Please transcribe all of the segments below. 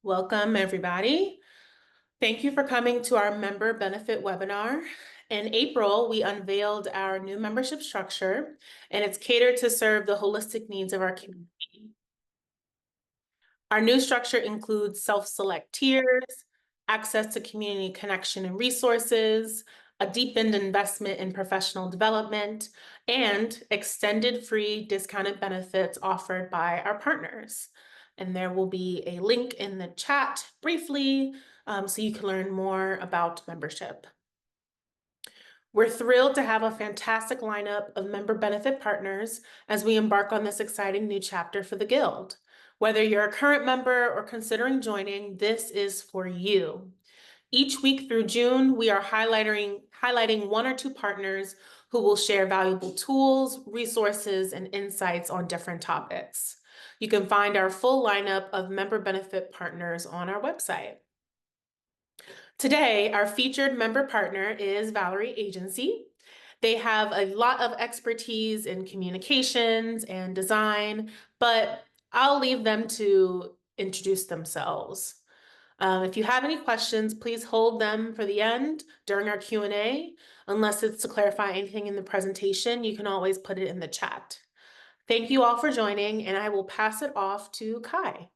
Welcome, everybody. Thank you for coming to our member benefit webinar. In April, we unveiled our new membership structure, and it's catered to serve the holistic needs of our community. Our new structure includes self-select tiers, access to community connection and resources, a deepened investment in professional development, and extended free discounted benefits offered by our partners. And there will be a link in the chat briefly so you can learn more about membership. We're thrilled to have a fantastic lineup of member benefit partners as we embark on this exciting new chapter for the Guild. Whether you're a current member or considering joining, this is for you. Each week through June, we are highlighting one or two partners who will share valuable tools, resources, and insights on different topics. You can find our full lineup of member benefit partners on our website. Today, our featured member partner is Valerie Agency. They have a lot of expertise in communications and design, but I'll leave them to introduce themselves. If you have any questions, please hold them for the end during our Q&A. Unless it's to clarify anything in the presentation, you can always put it in the chat. Thank you all for joining, and I will pass it off to Kai.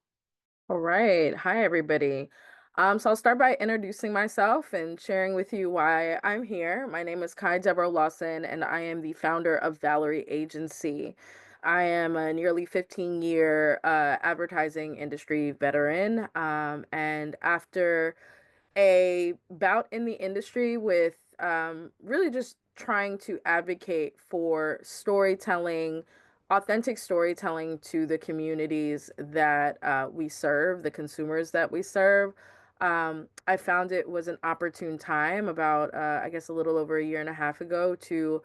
All right. Hi, everybody. So I'll start by introducing myself and sharing with you why I'm here. My name is Kai Deborah Lawson, and I am the founder of Valerie Agency. I am a nearly 15-year advertising industry veteran. And after a bout in the industry with really just trying to advocate for storytelling, authentic storytelling to the communities that we serve, the consumers that we serve. I found it was an opportune time about, I guess, a little over a year and a half ago to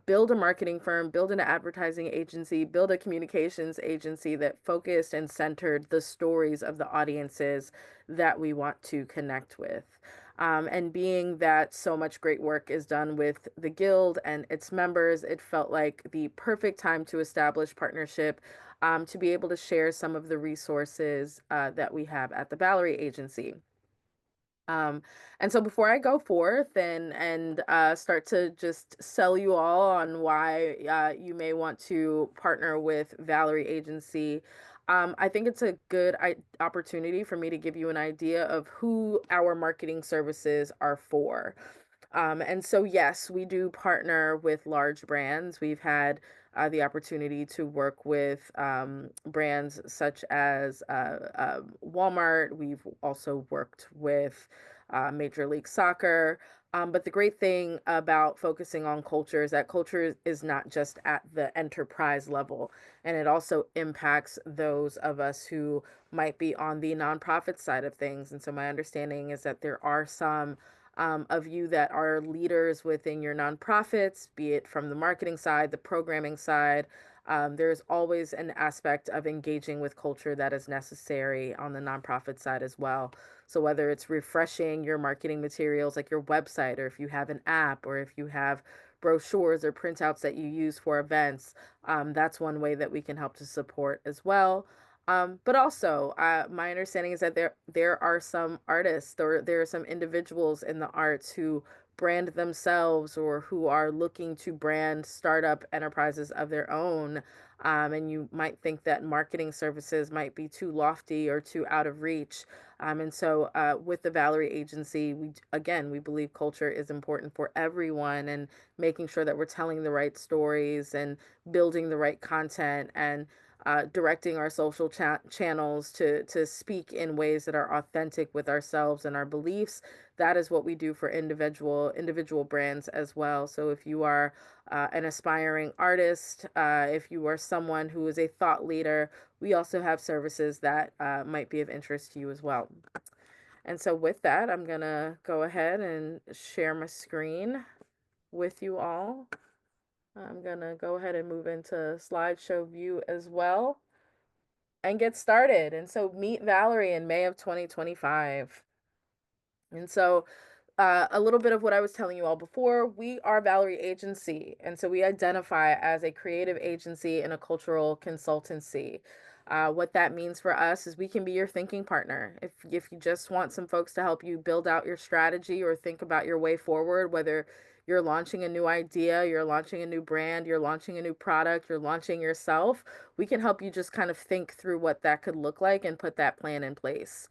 build a marketing firm, build an advertising agency, build a communications agency that focused and centered the stories of the audiences that we want to connect with. And being that so much great work is done with the Guild and its members, it felt like the perfect time to establish partnership, to be able to share some of the resources that we have at the Valerie Agency. Um, and so before I go forth and start to just sell you all on why you may want to partner with Valerie Agency, I think it's a good opportunity for me to give you an idea of who our marketing services are for. And so, yes, we do partner with large brands. We've had the opportunity to work with brands such as Walmart. We've also worked with Major League Soccer. But the great thing about focusing on culture is that culture is not just at the enterprise level, and it also impacts those of us who might be on the nonprofit side of things. And so, my understanding is that there are some of you that are leaders within your nonprofits, be it from the marketing side, the programming side. There's always an aspect of engaging with culture that is necessary on the nonprofit side as well. So whether it's refreshing your marketing materials like your website, or if you have an app, or if you have brochures or printouts that you use for events, that's one way that we can help to support as well. But also, my understanding is that there are some artists, or there are some individuals in the arts who brand themselves, or who are looking to brand startup enterprises of their own. And you might think that marketing services might be too lofty or too out of reach. And so, with the Valerie Agency, we believe culture is important for everyone, and making sure that we're telling the right stories and building the right content, and directing our social channels to speak in ways that are authentic with ourselves and our beliefs. That is what we do for individual brands as well. So if you are an aspiring artist, if you are someone who is a thought leader, we also have services that might be of interest to you as well. And so with that, I'm gonna go ahead and share my screen with you all. I'm gonna go ahead and move into slideshow view as well and get started. And so meet Valerie in May of 2025. And so a little bit of what I was telling you all before, we are Valerie Agency. And so we identify as a creative agency and a cultural consultancy. What that means for us is we can be your thinking partner. If you just want some folks to help you build out your strategy or think about your way forward, whether you're launching a new idea, you're launching a new brand, you're launching a new product, you're launching yourself, we can help you just kind of think through what that could look like and put that plan in place.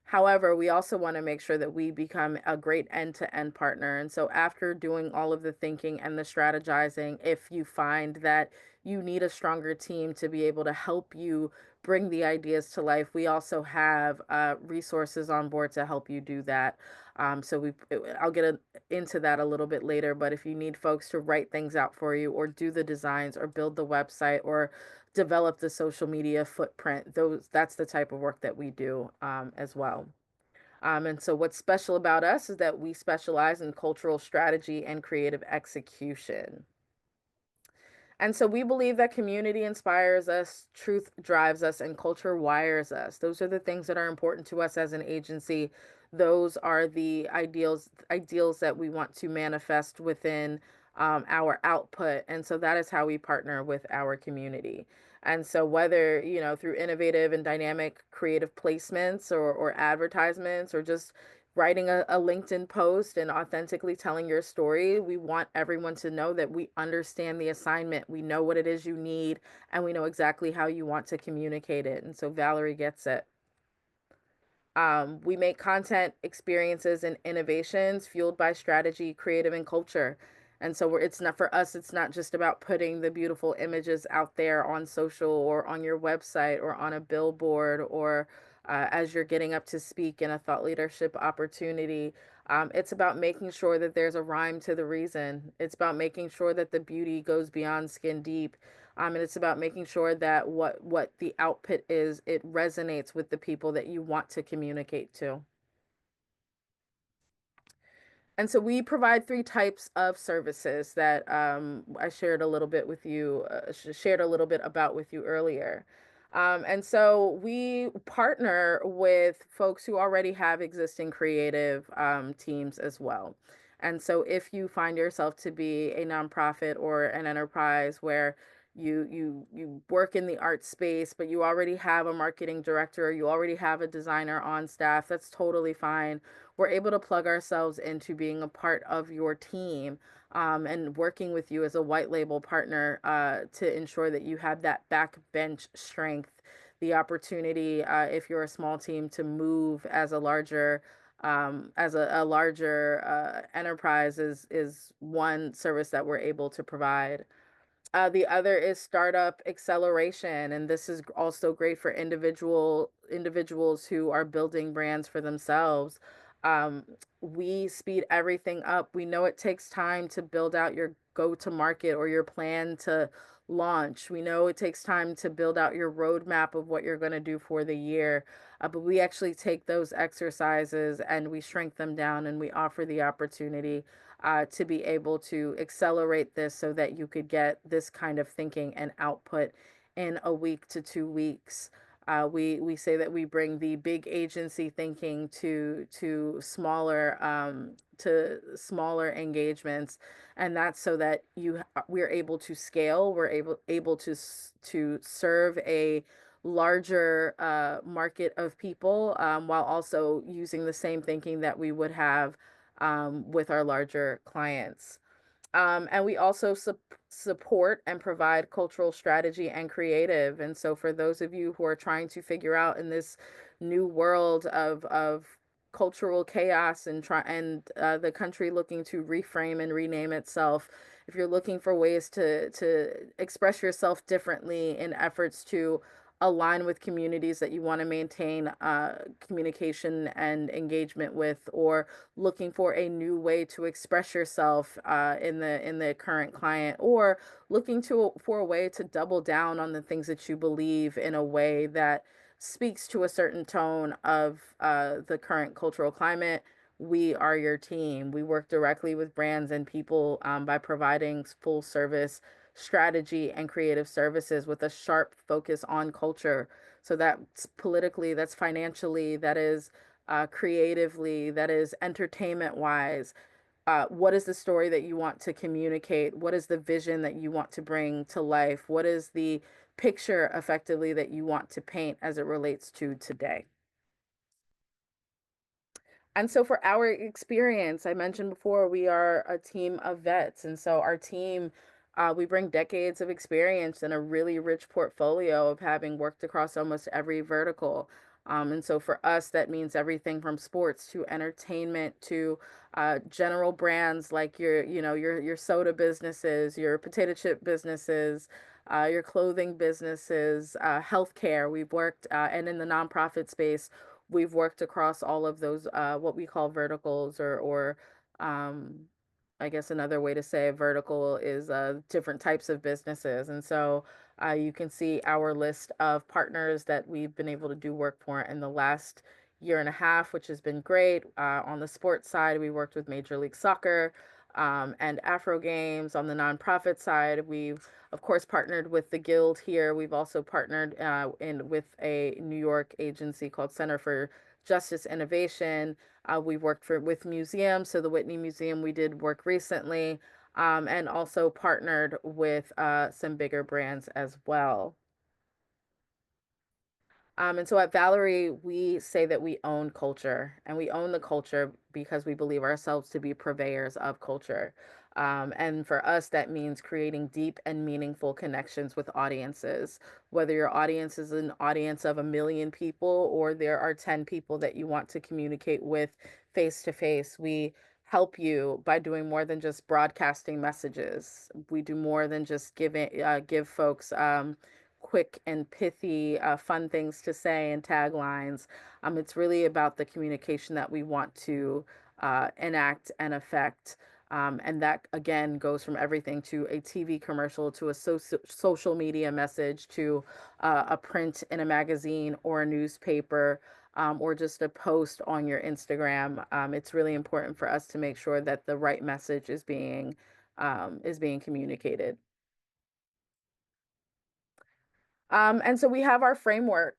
However, we also want to make sure that we become a great end-to-end partner. And so after doing all of the thinking and the strategizing, if you find that you need a stronger team to be able to help you bring the ideas to life, we also have resources on board to help you do that. I'll get into that a little bit later, but if you need folks to write things out for you or do the designs or build the website or develop the social media footprint, that's the type of work that we do as well. And so what's special about us is that we specialize in cultural strategy and creative execution. And so we believe that community inspires us, truth drives us, and culture wires us. Those are the things that are important to us as an agency. Those are the ideals that we want to manifest within our output. And so that is how we partner with our community. And so whether, through innovative and dynamic creative placements or advertisements or just writing a LinkedIn post and authentically telling your story, we want everyone to know that we understand the assignment. We know what it is you need, and we know exactly how you want to communicate it. And so Valerie gets it. We make content, experiences, and innovations fueled by strategy, creative, and culture. And so it's not for us, it's not just about putting the beautiful images out there on social or on your website or on a billboard or as you're getting up to speak in a thought leadership opportunity. It's about making sure that there's a rhyme to the reason. It's about making sure that the beauty goes beyond skin deep. And it's about making sure that what the output is, it resonates with the people that you want to communicate to. And so we provide three types of services that I shared a little bit with you, shared a little bit about with you earlier. And so we partner with folks who already have existing creative teams as well. And so if you find yourself to be a nonprofit or an enterprise where you work in the art space, but you already have a marketing director, or you already have a designer on staff, that's totally fine. We're able to plug ourselves into being a part of your team and working with you as a white label partner to ensure that you have that backbench strength, the opportunity, if you're a small team, to move as a larger a larger enterprise is one service that we're able to provide. The other is startup acceleration, and this is also great for individuals who are building brands for themselves. Um, we speed everything up. We know it takes time to build out your go-to-market or your plan to launch. We know it takes time to build out your roadmap of what you're going to do for the year. But we actually take those exercises and we shrink them down and we offer the opportunity to be able to accelerate this so that you could get this kind of thinking and output in a week to 2 weeks. We say that we bring the big agency thinking to smaller engagements, and that's so that we're able to scale. We're able to serve a larger market of people while also using the same thinking that we would have with our larger clients. And we also support and provide cultural strategy and creative. And so, for those of you who are trying to figure out in this new world of cultural chaos and the country looking to reframe and rename itself, if you're looking for ways to express yourself differently in efforts to align with communities that you want to maintain communication and engagement with, or looking for a new way to express yourself in the current client, or looking for a way to double down on the things that you believe in a way that speaks to a certain tone of the current cultural climate, we are your team. We work directly with brands and people by providing full service strategy and creative services with a sharp focus on culture. So that's politically, that's financially, that is creatively, that is entertainment wise. What is the story that you want to communicate? What is the vision that you want to bring to life? What is the picture effectively that you want to paint as it relates to today. And so for our experience, I mentioned before, we are a team of vets. And so our team, we bring decades of experience and a really rich portfolio of having worked across almost every vertical. And so for us, that means everything from sports to entertainment to general brands like your soda businesses, your potato chip businesses, your clothing businesses, healthcare. We've worked, and in the nonprofit space, we've worked across all of those what we call verticals or um I guess another way to say a vertical is different types of businesses. And so you can see our list of partners that we've been able to do work for in the last year and a half, which has been great. On the sports side, we worked with Major League Soccer and Afro Games. On the nonprofit side, we've of course partnered with the Guild here. We've also partnered in with a New York agency called Center for Justice Innovation. We've worked with museums, so the Whitney Museum we did work recently, and also partnered with some bigger brands as well. And so at Valerie, we say that we own culture, and we own the culture because we believe ourselves to be purveyors of culture. And for us, that means creating deep and meaningful connections with audiences. Whether your audience is an audience of 1 million people or there are 10 people that you want to communicate with face to face, we help you by doing more than just broadcasting messages. We do more than just give folks quick and pithy, fun things to say and taglines. It's really about the communication that we want to enact and affect. And that again goes from everything to a TV commercial to a social media message to a print in a magazine or a newspaper. Or just a post on your Instagram. It's really important for us to make sure that the right message is being communicated. And so we have our framework,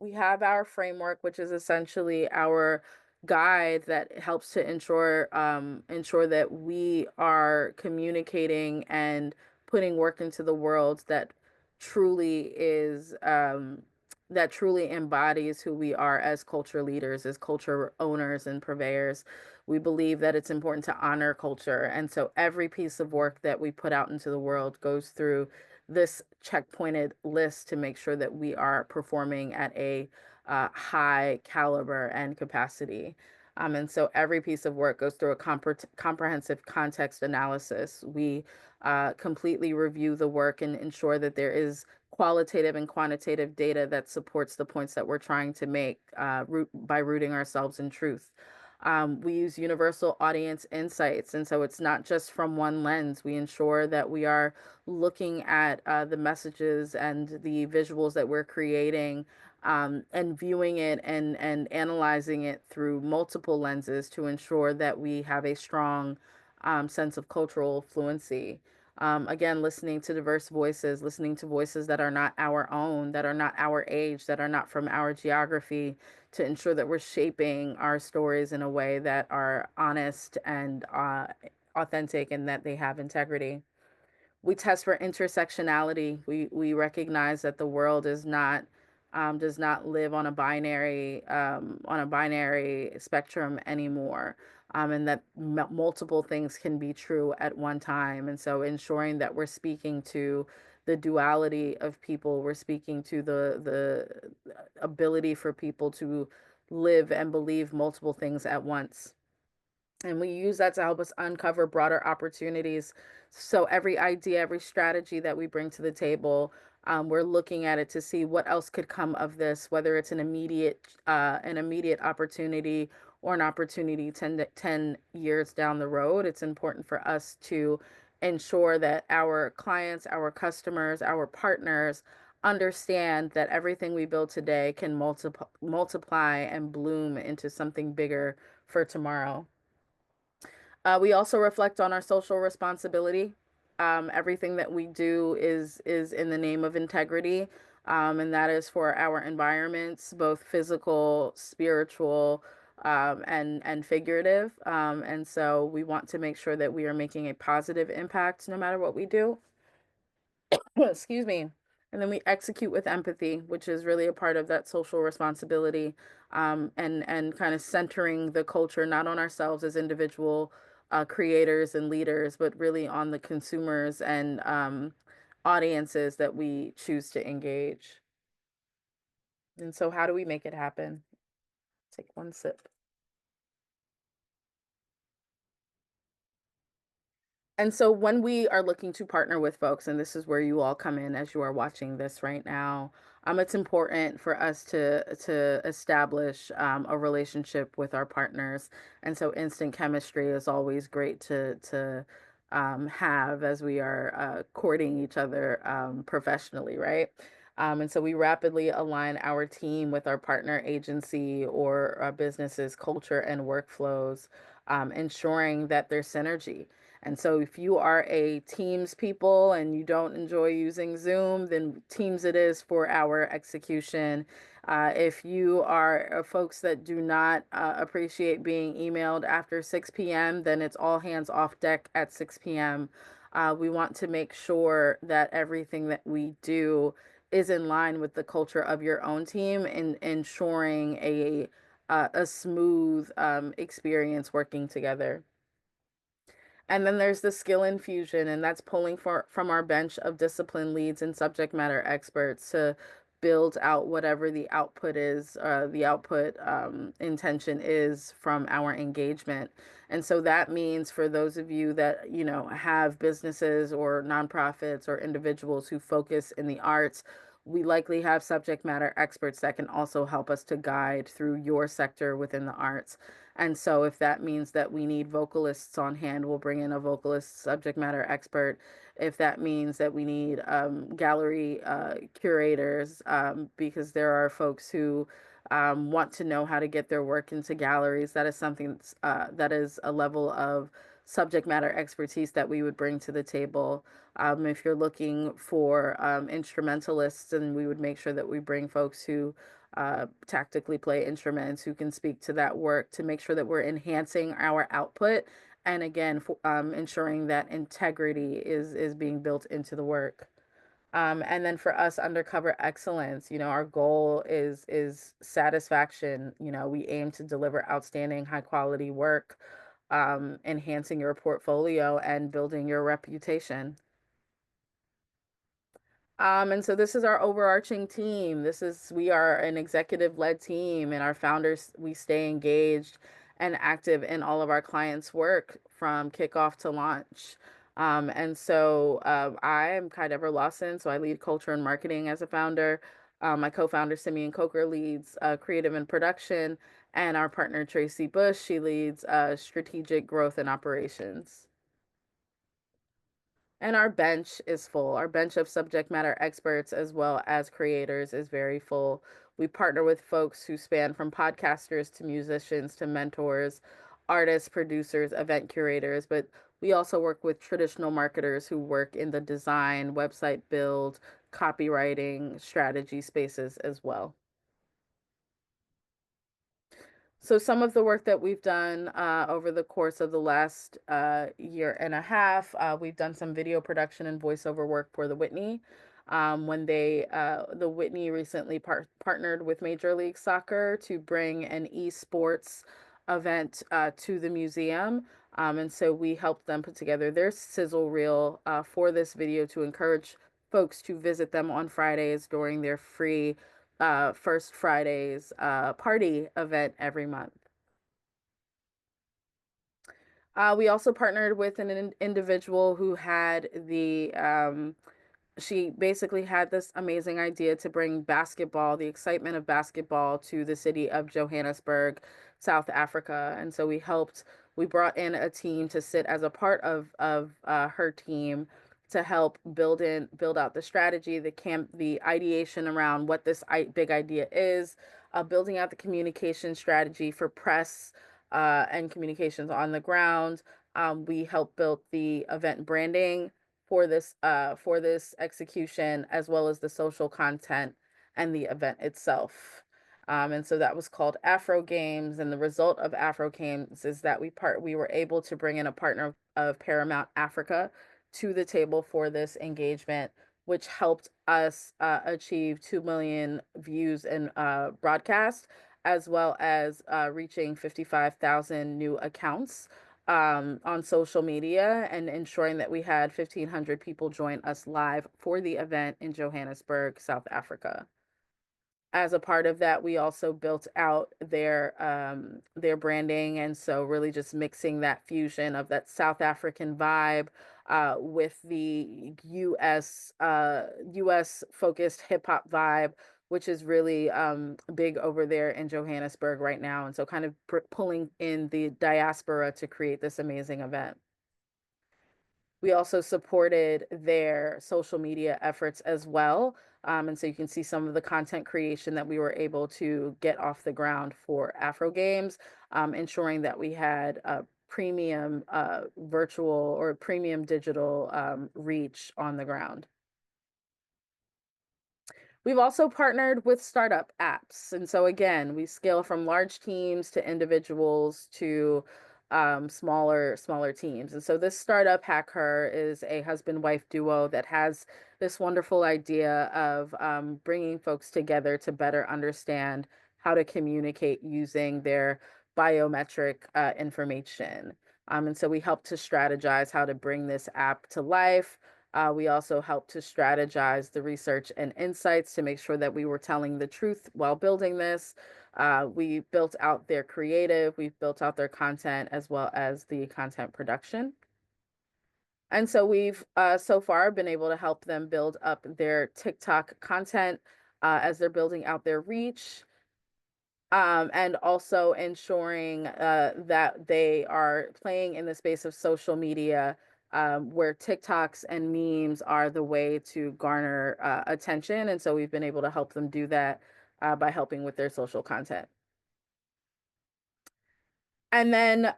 which is essentially our guide that helps to ensure that we are communicating and putting work into the world truly is that truly embodies who we are as culture leaders, as culture owners and purveyors. We believe that it's important to honor culture, and so every piece of work that we put out into the world goes through this checkpointed list to make sure that we are performing at a high caliber and capacity. And so every piece of work goes through a comprehensive context analysis. We completely review the work and ensure that there is qualitative and quantitative data that supports the points that we're trying to make by rooting ourselves in truth. We use universal audience insights, and so it's not just from one lens. We ensure that we are looking at the messages and the visuals that we're creating and viewing it and analyzing it through multiple lenses to ensure that we have a strong sense of cultural fluency. Again, listening to diverse voices, listening to voices that are not our own, that are not our age, that are not from our geography, to ensure that we're shaping our stories in a way that are honest and authentic and that they have integrity. We test for intersectionality. We recognize that the world is not does not live on a binary spectrum anymore, and that multiple things can be true at one time. And so, ensuring that we're speaking to the duality of people, we're speaking to the ability for people to live and believe multiple things at once. And we use that to help us uncover broader opportunities. So every idea, every strategy that we bring to the table, we're looking at it to see what else could come of this, whether it's an immediate opportunity or an opportunity 10 years down the road. It's important for us to ensure that our clients, our customers, our partners understand that everything we build today can multiply and bloom into something bigger for tomorrow. We also reflect on our social responsibility. Everything that we do is in the name of integrity, and that is for our environments, both physical, spiritual, and figurative. And so we want to make sure that we are making a positive impact no matter what we do. Excuse me. And then we execute with empathy, which is really a part of that social responsibility, and kind of centering the culture not on ourselves as individual creators and leaders, but really on the consumers and audiences that we choose to engage. And so, how do we make it happen? Take one sip. And so when we are looking to partner with folks, and this is where you all come in as you are watching this right now, it's important for us to establish a relationship with our partners. And so instant chemistry is always great to have as we are courting each other professionally, right? And so we rapidly align our team with our partner agency or our business's culture and workflows, ensuring that there's synergy. And so if you are a Teams people and you don't enjoy using Zoom, then Teams it is for our execution. If you are folks that do not appreciate being emailed after 6 p.m., then it's all hands off deck at 6 p.m. We want to make sure that everything that we do is in line with the culture of your own team and ensuring a smooth experience working together. And then there's the skill infusion, and that's pulling from our bench of discipline leads and subject matter experts to build out whatever the output is, the output intention is from our engagement. And so that means for those of you that, have businesses or nonprofits or individuals who focus in the arts, we likely have subject matter experts that can also help us to guide through your sector within the arts. And so, if that means that we need vocalists on hand, we'll bring in a vocalist subject matter expert. If that means that we need gallery curators, because there are folks who want to know how to get their work into galleries, that is something that is a level of subject matter expertise that we would bring to the table. If you're looking for instrumentalists, and we would make sure that we bring folks who tactically play instruments, who can speak to that work to make sure that we're enhancing our output, and again ensuring that integrity is being built into the work. And then for us, undercover excellence, our goal is satisfaction. We aim to deliver outstanding high quality work, enhancing your portfolio and building your reputation. And so this is our overarching team. We are an executive led team, and our founders, we stay engaged and active in all of our clients' work from kickoff to launch. And so I am Kai Deborah Lawson, so I lead culture and marketing as a founder. My co-founder Simeon Coker leads creative and production, and our partner Tracy Bush, she leads strategic growth and operations. And our bench is full. Our bench of subject matter experts as well as creators is very full. We partner with folks who span from podcasters to musicians to mentors, artists, producers, event curators, but we also work with traditional marketers who work in the design, website build, copywriting, strategy spaces as well. So some of the work that we've done over the course of the last year and a half, we've done some video production and voiceover work for the Whitney. The Whitney recently partnered with Major League Soccer to bring an esports event to the museum. And so we helped them put together their sizzle reel for this video to encourage folks to visit them on Fridays during their free First Fridays party event every month. We also partnered with an individual who had she basically had this amazing idea to bring basketball, the excitement of basketball, to the city of Johannesburg, South Africa. And so we brought in a team to sit as a part of her team to help build out the strategy, the ideation around what this big idea is, building out the communication strategy for press and communications on the ground. We helped build the event branding for this execution, as well as the social content and the event itself. And so that was called Afro Games, and the result of Afro Games is that we were able to bring in a partner of Paramount Africa to the table for this engagement which helped us achieve 2 million views and broadcast, as well as reaching 55,000 new accounts on social media and ensuring that we had 1,500 people join us live for the event in Johannesburg, South Africa. As a part of that, we also built out their branding, and so really just mixing that fusion of that South African vibe with the US focused hip hop vibe, which is really big over there in Johannesburg right now, and so kind of pulling in the diaspora to create this amazing event. We also supported their social media efforts as well. And so you can see some of the content creation that we were able to get off the ground for Afro Games, ensuring that we had a premium virtual or premium digital reach on the ground. We've also partnered with startup apps. And so again, we scale from large teams to individuals to smaller teams. And so this startup hacker is a husband-wife duo that has this wonderful idea of bringing folks together to better understand how to communicate using their biometric information. And so we help to strategize how to bring this app to life. We also helped to strategize the research and insights to make sure that we were telling the truth while building this. We built out their creative, we've built out their content as well as the content production. And so we've so far been able to help them build up their TikTok content as they're building out their reach, and also ensuring that they are playing in the space of social media, where TikToks and memes are the way to garner attention. And so we've been able to help them do that by helping with their social content. And then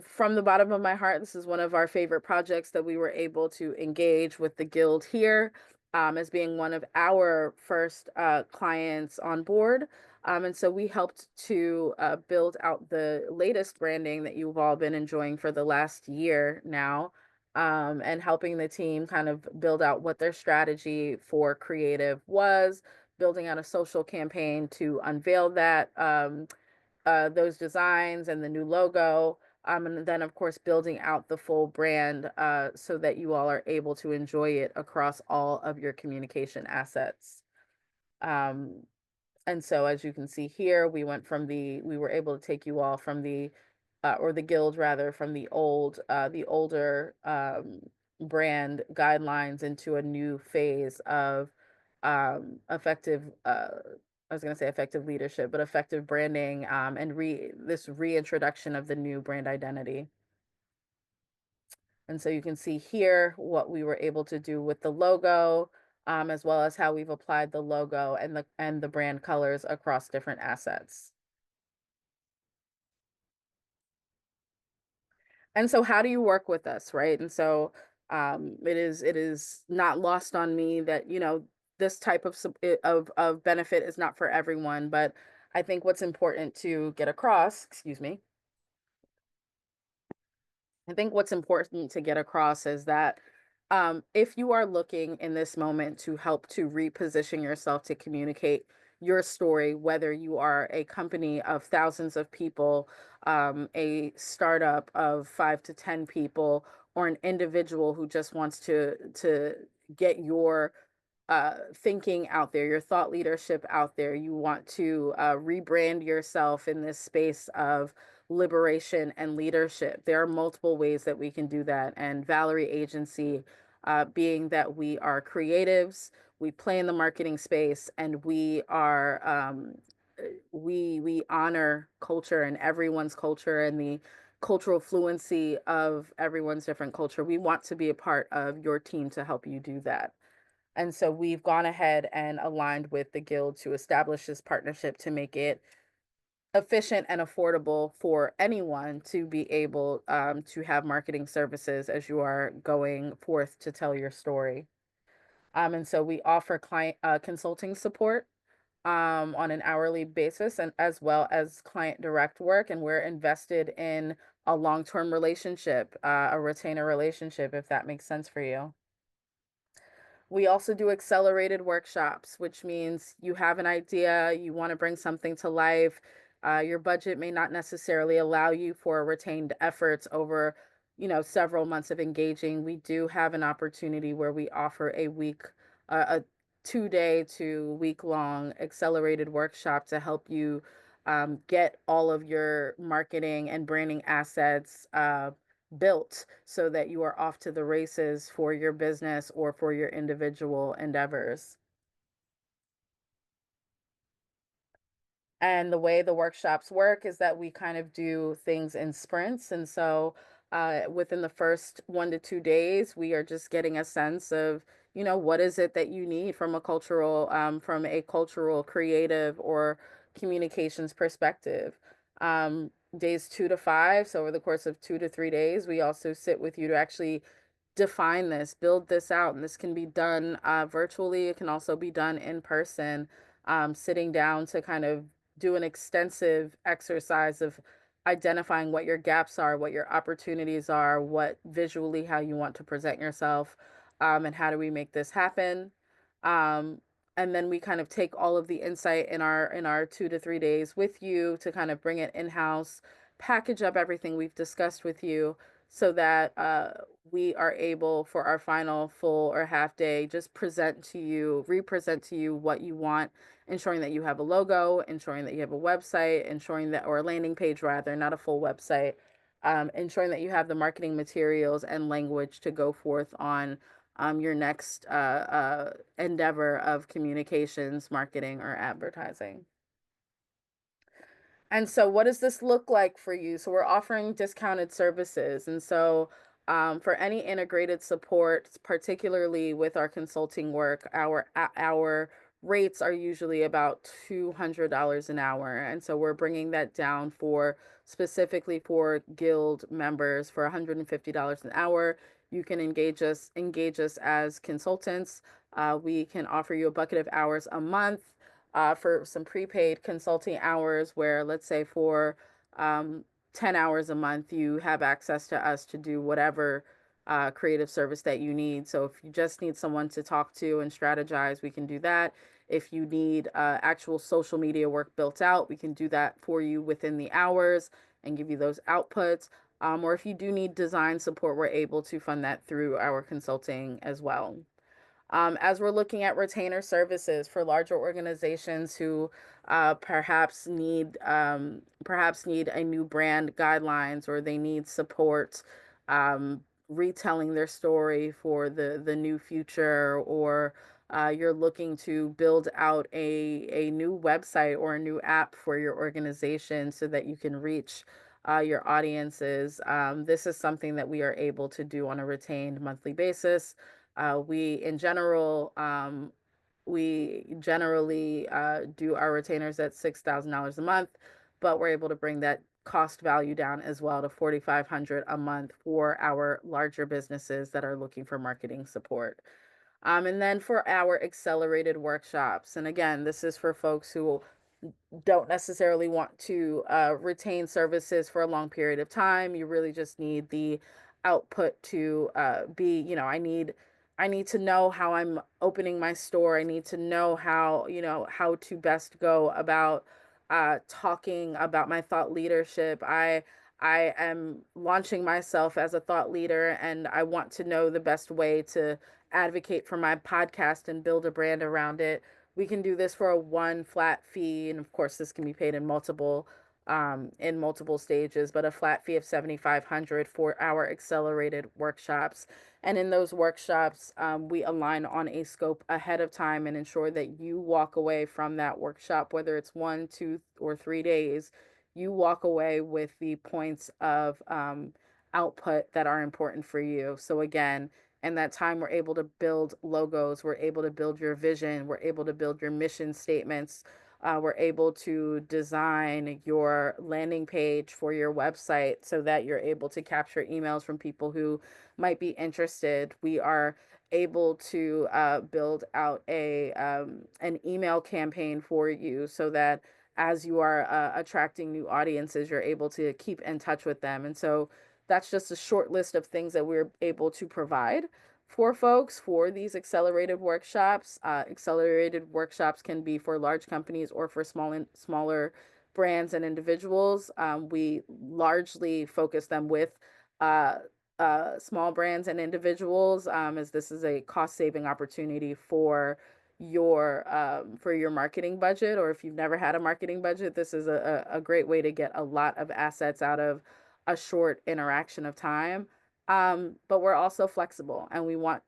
from the bottom of my heart, this is one of our favorite projects that we were able to engage with the Guild here as being one of our first clients on board. And so we helped to build out the latest branding that you've all been enjoying for the last year now, and helping the team kind of build out what their strategy for creative was, building out a social campaign to unveil that. Those designs and the new logo. And then, of course, building out the full brand so that you all are able to enjoy it across all of your communication assets. Um, and so, as you can see here, we were able to take you all from or the guild rather, from the older brand guidelines into a new phase of effective, I was going to say effective leadership, but effective branding and this reintroduction of the new brand identity. And so you can see here what we were able to do with the logo, as well as how we've applied the logo and the brand colors across different assets. And so how do you work with us, right? And so it is not lost on me that, this type of of benefit is not for everyone, but I think what's important to get across, excuse me, I think what's important to get across is that if you are looking in this moment to help to reposition yourself to communicate your story, whether you are a company of thousands of people, a startup of 5 to 10 people, or an individual who just wants to get your thinking out there, your thought leadership out there. You want to rebrand yourself in this space of liberation and leadership. There are multiple ways that we can do that. And Valerie Agency, being that we are creatives, we play in the marketing space, and we are we honor culture and everyone's culture and the cultural fluency of everyone's different culture. We want to be a part of your team to help you do that. And so we've gone ahead and aligned with the Guild to establish this partnership to make it efficient and affordable for anyone to be able to have marketing services as you are going forth to tell your story. And so we offer client consulting support on an hourly basis and as well as client direct work. And we're invested in a long-term relationship, a retainer relationship, if that makes sense for you. We also do accelerated workshops, which means you have an idea, you want to bring something to life. Your budget may not necessarily allow you for retained efforts over, several months of engaging. We do have an opportunity where we offer a 2 day to week long accelerated workshop to help you get all of your marketing and branding assets built so that you are off to the races for your business or for your individual endeavors. And the way the workshops work is that we kind of do things in sprints. And so within the first 1 to 2 days, we are just getting a sense of, what is it that you need from a cultural, creative, or communications perspective. Days 2 to 5, so over the course of 2 to 3 days, we also sit with you to actually define this, build this out, and this can be done virtually. It can also be done in person, sitting down to kind of do an extensive exercise of identifying what your gaps are, what your opportunities are, what visually how you want to present yourself, and how do we make this happen. Um, and then we kind of take all of the insight in our 2 to 3 days with you to kind of bring it in house, package up everything we've discussed with you so that we are able for our final full or half day just represent to you what you want, ensuring that you have a logo, ensuring that you have a website, ensuring that, or a landing page rather, not a full website, ensuring that you have the marketing materials and language to go forth on your next endeavor of communications, marketing, or advertising. And so, what does this look like for you? So, we're offering discounted services. And so, for any integrated support, particularly with our consulting work, our rates are usually about $200 an hour. And so, we're bringing that down for specifically for guild members for $150 an hour. You can engage us as consultants. We can offer you a bucket of hours a month for some prepaid consulting hours where, let's say, for um, 10 hours a month, you have access to us to do whatever creative service that you need. So if you just need someone to talk to and strategize, we can do that. If you need actual social media work built out, we can do that for you within the hours and give you those outputs. Or if you do need design support, we're able to fund that through our consulting as well. As we're looking at retainer services for larger organizations who perhaps need a new brand guidelines, or they need support retelling their story for the new future, or you're looking to build out a new website or a new app for your organization so that you can reach your audiences. This is something that we are able to do on a retained monthly basis. We generally do our retainers at $6,000 a month, but we're able to bring that cost value down as well to 4,500 a month for our larger businesses that are looking for marketing support. And then for our accelerated workshops, and again, this is for folks who don't necessarily want to retain services for a long period of time. You really just need the output to I need to know how I'm opening my store. I need to know how to best go about talking about my thought leadership. I am launching myself as a thought leader, and I want to know the best way to advocate for my podcast and build a brand around it. We can do this for a one flat fee, and of course, this can be paid in multiple stages, but a flat fee of 7,500 for our accelerated workshops. And in those workshops, we align on a scope ahead of time and ensure that you walk away from that workshop, whether it's 1, 2, or 3 days, you walk away with the points of output that are important for you. So again, and that time we're able to build logos, we're able to build your vision, we're able to build your mission statements, we're able to design your landing page for your website so that you're able to capture emails from people who might be interested. We are able to build out an email campaign for you so that as you are attracting new audiences, you're able to keep in touch with them. And so that's just a short list of things that we're able to provide. for folks for these accelerated workshops. Accelerated workshops can be for large companies or for smaller brands and individuals. We largely focus them with uh, small brands and individuals, as this is a cost saving opportunity for your marketing budget. Or if you've never had a marketing budget, this is a great way to get a lot of assets out of a short interaction of time. But we're also flexible, and we want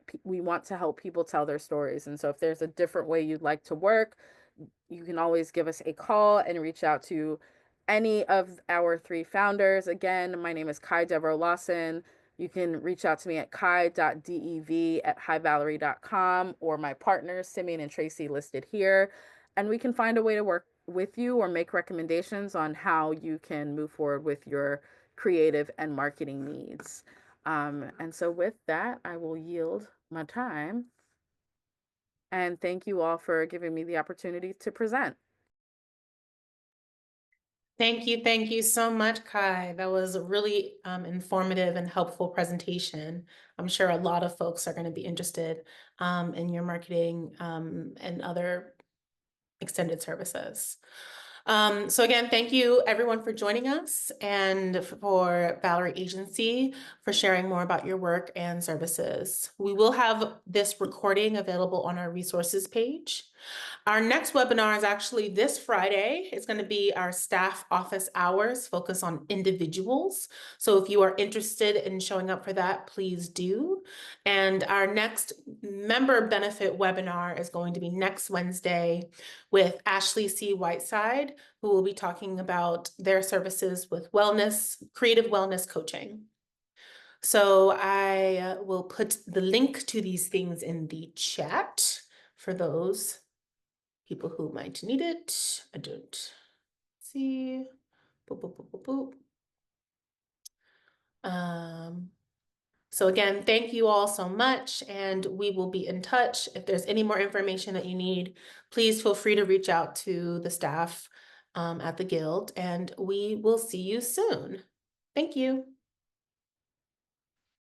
to help people tell their stories. And so if there's a different way you'd like to work, you can always give us a call and reach out to any of our three founders. Again, my name is Kai Deborah Lawson. You can reach out to me at kai.dev@hivalerie.com, or my partners, Simeon and Tracy, listed here. And we can find a way to work with you or make recommendations on how you can move forward with your creative and marketing needs. And so with that, I will yield my time. And thank you all for giving me the opportunity to present. Thank you so much, Kai. That was a really informative and helpful presentation. I'm sure a lot of folks are going to be interested in your marketing and other extended services. So again, thank you everyone for joining us, and for Valerie Agency for sharing more about your work and services. We will have this recording available on our resources page. Our next webinar is actually this Friday. It's going to be our staff office hours, focus on individuals. So if you are interested in showing up for that, please do. And our next member benefit webinar is going to be next Wednesday with Ashley C. Whiteside, who will be talking about their services with wellness, creative wellness coaching. So I will put the link to these things in the chat for those people who might need it. I don't see. Boop, boop, boop, boop, boop. So again, thank you all so much, and we will be in touch. If there's any more information that you need, please feel free to reach out to the staff at the Guild, and we will see you soon. Thank you.